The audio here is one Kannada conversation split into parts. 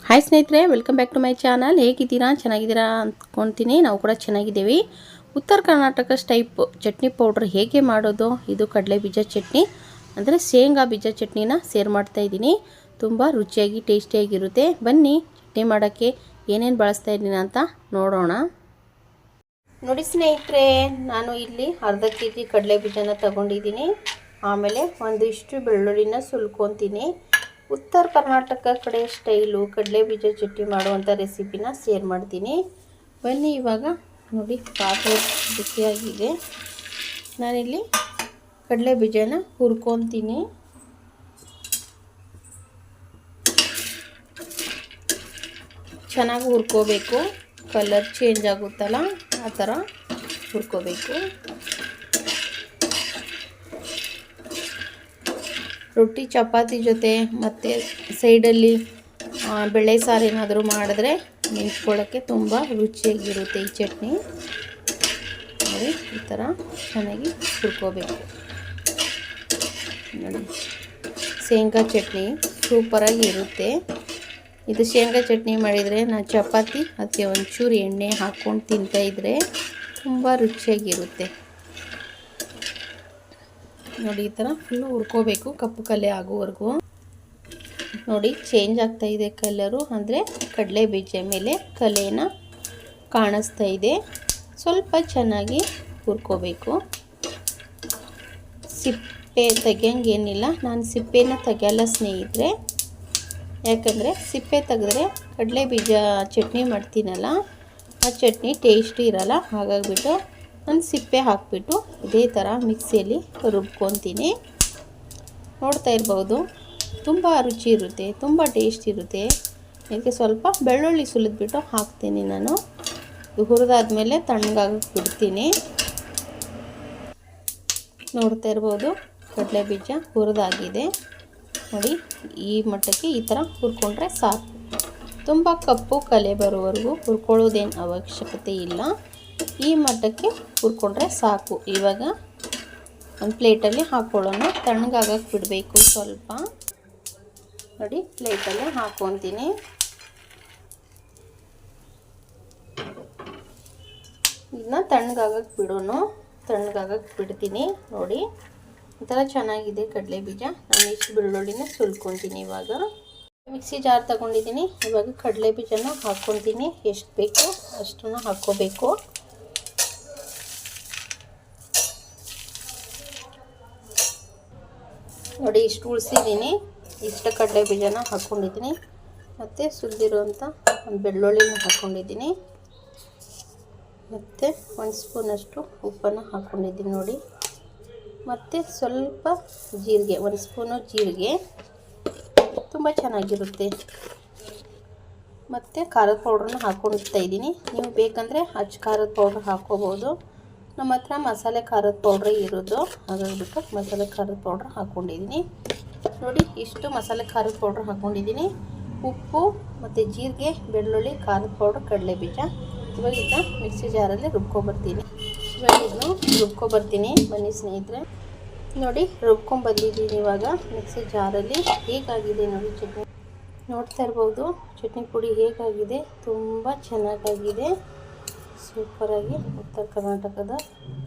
ಹಾಯ್ ಸ್ನೇಹಿತರೆ, welcome back to my channel. ಹೇಗಿದ್ದೀರಾ? ಚೆನ್ನಾಗಿದ್ದೀರಾ ಅಂದ್ಕೊಳ್ತೀನಿ. ನಾವು ಕೂಡ ಚೆನ್ನಾಗಿದ್ದೀವಿ. ಉತ್ತರ ಕರ್ನಾಟಕ ಟೈಪ್ ಚಟ್ನಿ ಪೌಡ್ರ್ ಹೇಗೆ ಮಾಡೋದು? ಇದು ಕಡಲೆ ಬೀಜ ಚಟ್ನಿ ಅಂದರೆ ಶೇಂಗಾ ಬೀಜ ಚಟ್ನಿನ ಸೇರ್ ಮಾಡ್ತಾ ಇದ್ದೀನಿ. ತುಂಬ ರುಚಿಯಾಗಿ ಟೇಸ್ಟಿಯಾಗಿರುತ್ತೆ. ಬನ್ನಿ ಚಟ್ನಿ ಮಾಡೋಕ್ಕೆ ಏನೇನು ಬಳಸ್ತಾ ಇದ್ದೀನಿ ಅಂತ ನೋಡೋಣ. ನೋಡಿ ಸ್ನೇಹಿತರೆ, ನಾನು ಇಲ್ಲಿ ಅರ್ಧ kg ಕಡಲೆ ಬೀಜನ ತಗೊಂಡಿದ್ದೀನಿ. ಆಮೇಲೆ ಒಂದಿಷ್ಟು ಬೆಳ್ಳುಳ್ಳಿನ ಸುಲ್ಕೊತೀನಿ. ಉತ್ತರ ಕರ್ನಾಟಕ ಕಡೆ ಸ್ಟೈಲು ಕಡಲೆ ಬೀಜ ಚಟ್ನಿ ಮಾಡುವಂಥ ರೆಸಿಪಿನ ಶೇರ್ ಮಾಡ್ತೀನಿ. ಬನ್ನಿ ಇವಾಗ ನೋಡಿ, ಪಾತ್ರೆ ಬಿಸಿಯಾಗಿದೆ. ನಾನಿಲ್ಲಿ ಕಡಲೆ ಬೀಜನ ಹುರ್ಕೊತೀನಿ. ಚೆನ್ನಾಗಿ ಹುರ್ಕೋಬೇಕು. ಕಲರ್ ಚೇಂಜ್ ಆಗುತ್ತಲ್ಲ ಆ ಥರ ಹುರ್ಕೋಬೇಕು. ರೊಟ್ಟಿ ಚಪಾತಿ ಜೊತೆ ಮತ್ತು ಸೈಡಲ್ಲಿ ಬೇಳೆ ಸಾರು ಏನಾದರೂ ಮಾಡಿದ್ರೆ ನೆಂಚ್ಕೊಳ್ಳೋಕ್ಕೆ ತುಂಬ ರುಚಿಯಾಗಿರುತ್ತೆ ಈ ಚಟ್ನಿ. ನೋಡಿ, ಈ ಥರ ಚೆನ್ನಾಗಿ ಹುರ್ಕೋಬೇಕು. ನೋಡಿ, ಶೇಂಗಾ ಚಟ್ನಿ ಸೂಪರಾಗಿ ಇರುತ್ತೆ. ಇದು ಶೇಂಗಾ ಚಟ್ನಿ ಮಾಡಿದರೆ ನಾನು ಚಪಾತಿ ಅದಕ್ಕೆ ಒಂಚೂರು ಎಣ್ಣೆ ಹಾಕ್ಕೊಂಡು ತಿಂತಾಯಿದ್ರೆ ತುಂಬ ರುಚಿಯಾಗಿರುತ್ತೆ. ನೋಡಿ, ಈ ಥರ ಫುಲ್ಲು ಹುರ್ಕೋಬೇಕು, ಕಪ್ಪು ಕಲೆ ಆಗೋವರೆಗೂ. ನೋಡಿ, ಚೇಂಜ್ ಆಗ್ತಾ ಇದೆ ಕಲರು, ಅಂದರೆ ಕಡಲೆ ಬೀಜ ಮೇಲೆ ಕಲೆನ ಕಾಣಿಸ್ತಾ ಇದೆ. ಸ್ವಲ್ಪ ಚೆನ್ನಾಗಿ ಹುರ್ಕೋಬೇಕು. ಸಿಪ್ಪೆ ತೆಗಿಯೋಂಗೇನಿಲ್ಲ. ನಾನು ಸಿಪ್ಪೆನ ತೆಗೆಯಲ್ಲ ಸ್ನೇಹಿತರೆ, ಯಾಕಂದರೆ ಸಿಪ್ಪೆ ತೆಗೆದ್ರೆ ಕಡಲೆ ಬೀಜ ಚಟ್ನಿ ಮಾಡ್ತೀನಲ್ಲ ಆ ಚಟ್ನಿ ಟೇಸ್ಟಿ ಇರಲ್ಲ. ಹಾಗಾಗಿಬಿಟ್ಟು ನಾನು ಸಿಪ್ಪೆ ಹಾಕಿಬಿಟ್ಟು ಇದೇ ಥರ ಮಿಕ್ಸಿಯಲ್ಲಿ ರುಬ್ಕೊತೀನಿ. ನೋಡ್ತಾ ಇರ್ಬೋದು, ತುಂಬ ರುಚಿ ಇರುತ್ತೆ, ತುಂಬ ಟೇಸ್ಟ್ ಇರುತ್ತೆ. ಇದಕ್ಕೆ ಸ್ವಲ್ಪ ಬೆಳ್ಳುಳ್ಳಿ ಸುಲಿದ್ಬಿಟ್ಟು ಹಾಕ್ತೀನಿ ನಾನು. ಇದು ಹುರಿದಾದ್ಮೇಲೆ ತಣ್ಣಗಾಗಕ್ಕೆ ಬಿಡ್ತೀನಿ. ನೋಡ್ತಾ ಇರ್ಬೋದು, ಕಡಲೆ ಬೀಜ ಹುರಿದಾಗಿದೆ. ನೋಡಿ, ಈ ಮಟ್ಟಕ್ಕೆ ಈ ಥರ ಹುರ್ಕೊಂಡ್ರೆ ಸಾಕು. ತುಂಬ ಕಪ್ಪು ಕಲೆ ಬರೋವರೆಗೂ ಹುರ್ಕೊಳ್ಳೋದೇನು ಅವಶ್ಯಕತೆ ಇಲ್ಲ. ಈ ಮಟ್ಟಕ್ಕೆ ಹುರ್ಕೊಂಡ್ರೆ ಸಾಕು. ಇವಾಗ ಒಂದು ಪ್ಲೇಟಲ್ಲಿ ಹಾಕ್ಕೊಳ್ಳೋಣ. ತಣ್ಣಗಾಗಕ್ಕೆ ಬಿಡಬೇಕು ಸ್ವಲ್ಪ. ನೋಡಿ, ಪ್ಲೇಟಲ್ಲಿ ಹಾಕ್ಕೊತೀನಿ. ಇದನ್ನ ತಣ್ಣಗಾಗಕ್ಕೆ ಬಿಡೋಣ. ತಣ್ಣಗಾಗಕ್ಕೆ ಬಿಡ್ತೀನಿ. ನೋಡಿ, ಈ ಥರ ಚೆನ್ನಾಗಿದೆ ಕಡಲೆ ಬೀಜ. ನಾನು ಇಷ್ಟು ಬೆಳ್ಳುಳ್ಳಿನ ಸುಲ್ಕೊತೀನಿ. ಇವಾಗ ಮಿಕ್ಸಿ ಜಾರ್ ತಗೊಂಡಿದ್ದೀನಿ. ಇವಾಗ ಕಡಲೆ ಬೀಜನ ಹಾಕ್ಕೊತೀನಿ. ಎಷ್ಟು ಬೇಕೋ ಅಷ್ಟನ್ನು ಹಾಕ್ಕೋಬೇಕು. ನೋಡಿ, ಇಷ್ಟು ಉಳಿಸಿದ್ದೀನಿ. ಇಷ್ಟು ಕಡಲೆ ಬೀಜನ ಹಾಕ್ಕೊಂಡಿದ್ದೀನಿ. ಮತ್ತು ಸುಲಿದಿರುವಂಥ ಒಂದು ಬೆಳ್ಳುಳ್ಳಿನ ಹಾಕ್ಕೊಂಡಿದ್ದೀನಿ. ಮತ್ತು 1 ಸ್ಪೂನಷ್ಟು ಉಪ್ಪನ್ನು ಹಾಕ್ಕೊಂಡಿದ್ದೀನಿ. ನೋಡಿ, ಮತ್ತು ಸ್ವಲ್ಪ ಜೀರಿಗೆ, 1 ಸ್ಪೂನು ಜೀರಿಗೆ, ತುಂಬ ಚೆನ್ನಾಗಿರುತ್ತೆ. ಮತ್ತು ಖಾರದ ಪೌಡ್ರನ್ನ ಹಾಕ್ಕೊಳ್ತಾ ಇದ್ದೀನಿ. ನೀವು ಬೇಕಂದರೆ ಅಚ್ಚ ಖಾರದ ಪೌಡ್ರ್ ಹಾಕ್ಕೋಬೋದು. ನಮ್ಮ ಹತ್ರ ಮಸಾಲೆ ಖಾರದ ಪೌಡ್ರೇ ಇರೋದು, ಹಾಗಾಗಿಬಿಟ್ಟು ಮಸಾಲೆ ಖಾರದ ಪೌಡ್ರ್ ಹಾಕ್ಕೊಂಡಿದ್ದೀನಿ. ನೋಡಿ, ಇಷ್ಟು ಮಸಾಲೆ ಖಾರದ ಪೌಡ್ರ್ ಹಾಕ್ಕೊಂಡಿದ್ದೀನಿ. ಉಪ್ಪು ಮತ್ತು ಜೀರಿಗೆ, ಬೆಳ್ಳುಳ್ಳಿ, ಖಾರದ ಪೌಡ್ರ್, ಕಡಲೆ ಬೀಜ. ಇವಾಗ ಇದನ್ನ ಮಿಕ್ಸಿ ಜಾರಲ್ಲಿ ರುಬ್ಕೊಬರ್ತೀನಿ. ಇವಾಗ ಇದನ್ನು ರುಬ್ಕೊಬರ್ತೀನಿ. ಬನ್ನಿ ಸ್ನೇಹಿತರೆ. ನೋಡಿ, ರುಬ್ಕೊಂಡ್ಬಂದಿದ್ದೀನಿ. ಇವಾಗ ಮಿಕ್ಸಿ ಜಾರಲ್ಲಿ ಹೇಗಾಗಿದೆ ನೋಡಿ ಚಟ್ನಿ. ನೋಡ್ತಾ ಇರ್ಬೋದು ಚಟ್ನಿ ಪುಡಿ ಹೇಗಾಗಿದೆ. ತುಂಬ ಚೆನ್ನಾಗಾಗಿದೆ. ಸೂಪರಾಗಿ ಉತ್ತರ ಕರ್ನಾಟಕದ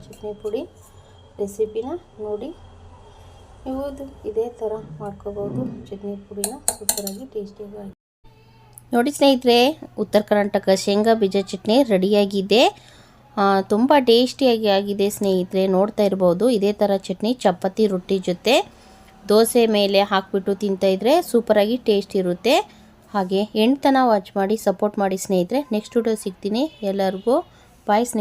ಚಟ್ನಿ ಪುಡಿ ರೆಸಿಪಿನ ನೋಡಿ ನೀವು ಇದೇ ಥರ ಮಾಡ್ಕೋಬೋದು. ಚಟ್ನಿ ಪುಡಿನ ಸೂಪರಾಗಿ ಟೇಸ್ಟಿಯಾಗಿ. ನೋಡಿ ಸ್ನೇಹಿತರೆ, ಉತ್ತರ ಕರ್ನಾಟಕ ಶೇಂಗಾ ಬೀಜ ಚಟ್ನಿ ರೆಡಿಯಾಗಿದೆ. ತುಂಬ ಟೇಸ್ಟಿಯಾಗಿ ಆಗಿದೆ ಸ್ನೇಹಿತರೆ. ನೋಡ್ತಾ ಇರ್ಬೋದು, ಇದೇ ಥರ ಚಟ್ನಿ ಚಪಾತಿ ರೊಟ್ಟಿ ಜೊತೆ ದೋಸೆ ಮೇಲೆ ಹಾಕಿಬಿಟ್ಟು ತಿಂತಾಯಿದ್ರೆ ಸೂಪರಾಗಿ ಟೇಸ್ಟ್ ಇರುತ್ತೆ. ಹಾಗೆ ಎಂಟು ತನಕ ವಾಚ್ ಮಾಡಿ ಸಪೋರ್ಟ್ ಮಾಡಿ ಸ್ನೇಹಿತರೆ. ನೆಕ್ಸ್ಟ್ ವಿಡಿಯೋ ಸಿಗ್ತೀನಿ. ಎಲ್ಲರಿಗೂ ಬಾಯ್ ಸ್ನೇಹಿತರೆ.